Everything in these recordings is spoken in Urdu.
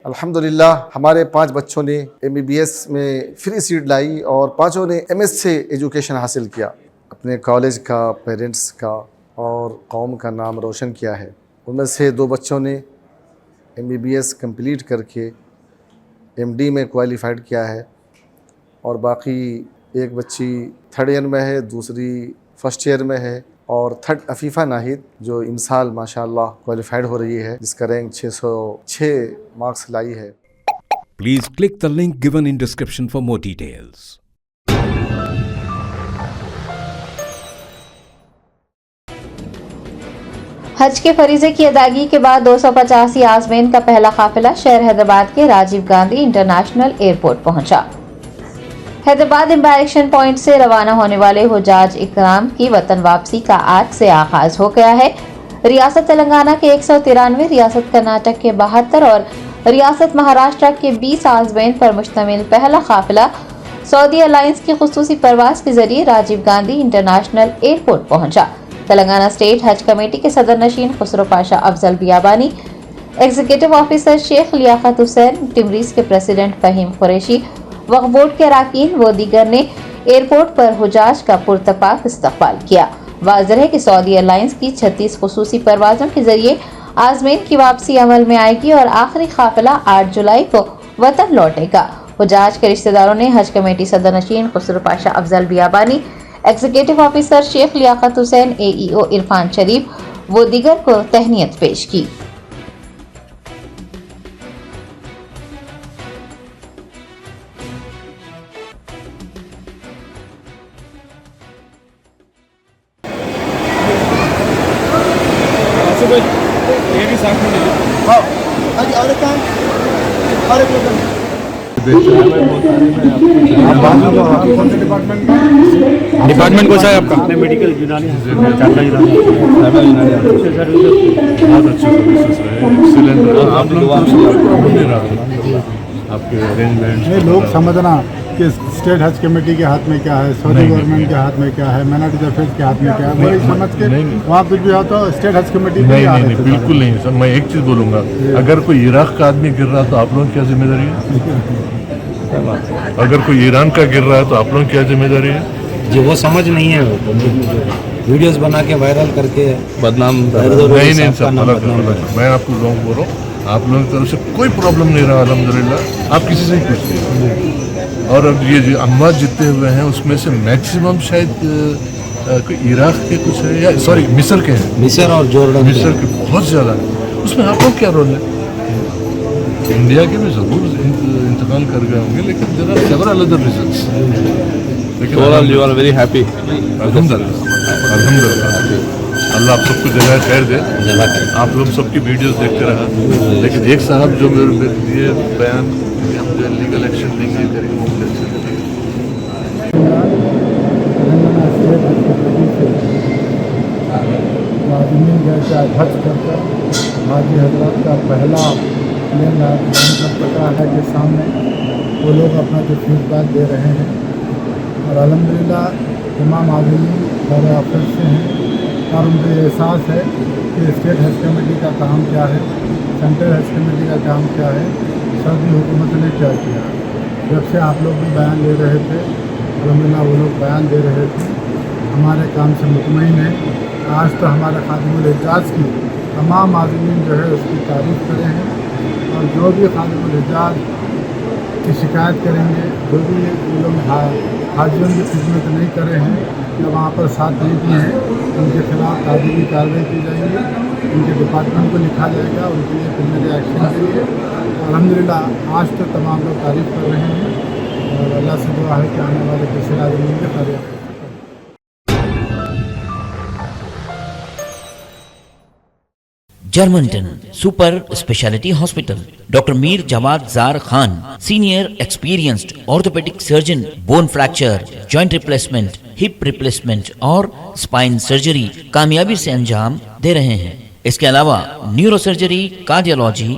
الحمدللہ ہمارے 5 بچوں نے MBBS میں فری سیٹ لائی اور 5 نے MS سے ایجوکیشن حاصل کیا، اپنے کالج کا، پیرنٹس کا اور قوم کا نام روشن کیا ہے۔ ان میں سے 2 بچوں نے MBBS کمپلیٹ کر کے MD میں کوالیفائڈ کیا ہے اور باقی ایک بچی 3rd ایئر میں ہے، دوسری 1st ایئر میں ہے اور 3rd عفیفہ ناہید جو امسال ماشاءاللہ کوالیفائڈ ہو رہی ہے، جس کا رینک 606 مارکس لائی ہے۔ Please click the link given in description for more details. حج کے فریضے کی ادائیگی کے بعد 285 عازمین کا پہلا قافلہ شہر حیدرآباد کے راجیو گاندھی انٹرنیشنل ایئرپورٹ پہنچا۔ حیدرآباد امبارکشن پوائنٹ سے روانہ ہونے والے حجاج اکرام کی وطن واپسی کا آج سے آغاز ہو گیا ہے۔ ریاست تلنگانہ کے 193، ریاست کرناٹک کے 72 اور ریاست مہاراشٹر کے 20 عازمین پر مشتمل پہلا قافلہ سعودی ایئرلائنس کی خصوصی پرواز کے ذریعے راجیو گاندھی انٹرنیشنل ایئرپورٹ پہنچا۔ تلنگانہ اسٹیٹ حج کمیٹی کے صدر نشین خسرو پاشا افضل بیابانی، ایگزیکٹو آفیسر شیخ لیاقت حسین، ٹمریز کے پریزیڈنٹ فہیم قریشی، وقف بورڈ کے اراکین و دیگر نے ایئرپورٹ پر حجاج کا پرتپاک استقبال کیا۔ واضح ہے کہ سعودی ایئرلائنس کی 36 خصوصی پروازوں کے ذریعے عازمین کی واپسی عمل میں آئے گی اور آخری قافلہ 8 جولائی کو وطن لوٹے گا۔ حجاج کے رشتہ داروں نے حج کمیٹی صدر نشین خسرو پاشا افضل بیابانی، ایگزیکٹو آفیسر شیخ لیاقت حسین، AEO عرفان شریف و دیگر کو تہنیت پیش کی۔ ڈپارٹمنٹ کون سا ہے آپ کا؟ میڈیکل یونانی بہت اچھے سروسز رہے، آپ لوگ آپ کے ارینجمنٹ لوگ سمجھنا کہ اسٹیٹ حج کمیٹی کے ہاتھ میں کیا ہے، سعودی گورنمنٹ کے ہاتھ میں کیا ہے، مائنارٹیز افیئرس کے ہاتھ میں کیا ہے، وہی سمجھ کے وہاں کچھ بھی ہو تو اسٹیٹ حج کمیٹی نہیں بالکل نہیں سر۔ میں ایک چیز بولوں گا، اگر کوئی عراق کا آدمی گر رہا تو آپ لوگوں کی کیا ذمہ داری ہے؟ اگر کوئی ایران کا گر رہا ہے تو آپ لوگوں کی کیا ذمہ داری ہے؟ جو وہ سمجھ نہیں ہے، ویڈیوز بنا کے وائرل کر کے بدنام نہیں سر، میں آپ کو لوگ بول رہا ہوں، آپ لوگوں کی طرف سے کوئی پرابلم نہیں رہا الحمدللہ۔ آپ کسی سے ہی پوچھتے، اور اب یہ جو اموات جتنے ہوئے ہیں اس میں سے میکسیمم شاید کوئی عراق کے کچھ ہے یا سوری مصر کے ہیں، مصر اور جورڈن، مصر کے بہت زیادہ ہے۔ اس میں آپ لوگ کیا رول ہے؟ انڈیا کے بھی ضرور انتقال کر گئے ہوں گے، لیکن there are several other reasons۔ لیکن you are very happy۔ الحمدللہ اللہ آپ سب کو جزائے خیر دے۔ آپ لوگ سب کی ویڈیوز دیکھتے رہا، لیکن ایک صاحب جو میرے لیے بیان کہ ہم جو لیگل ایکشن لیں گے کریں گے، وہ مجھے اچھا لگے گا۔ تلنگانہ اسٹیٹ حج کمیٹی سے عازمین جیسے حج کر کر حاجی حضرات کا پہلا پلین لانچ کر چکا ہے کہ سامنے وہ لوگ اپنا جو فیڈ بیک دے رہے ہیں، اور الحمدللہ تمام عازمین سارے آفس سے ہیں اور ان کو یہ احساس ہے کہ اسٹیٹ حج کمیٹی کا کام کیا ہے، سینٹرل حج کمیٹی کا کام کیا ہے، سعودی حکومت نے کیا کیا۔ جب سے آپ لوگ بھی بیان دے رہے تھے، الحمدللہ وہ لوگ بیان دے رہے تھے، ہمارے کام سے مطمئن ہیں۔ آج تو ہمارے خادم الحجاج کی تمام عازمین جو ہے اس کی تعریف کرے ہیں، اور جو بھی خادم الحجاج کی شکایت کریں گے، جو بھی یہ لوگ حاجیوں کی خدمت نہیں کرے ہیں یا وہاں پر ساتھ نہیں دیے ہیں، ان کے خلاف تعزیری کارروائی کی جائے گی، ان کے ڈپارٹمنٹ کو لکھا جائے گا ان کے لیے پرلیمنری ایکشن کے لیے۔ الحمدللہ آج تو تمام لوگ تعریف کر رہے ہیں، اور اللہ سے دعا ہے کہ آنے والے دوسرے عالمین کے خیریت۔ جرمنٹن سپر اسپیشلٹی ہاسپٹل، ڈاکٹر میر جواد زار Khan, senior experienced orthopaedic surgeon, bone fracture, joint replacement, hip replacement اور اسپائن سرجری کامیابی سے انجام دے رہے ہیں۔ اس کے علاوہ neuro surgery, cardiology,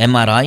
MRI,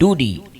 2D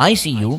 ICU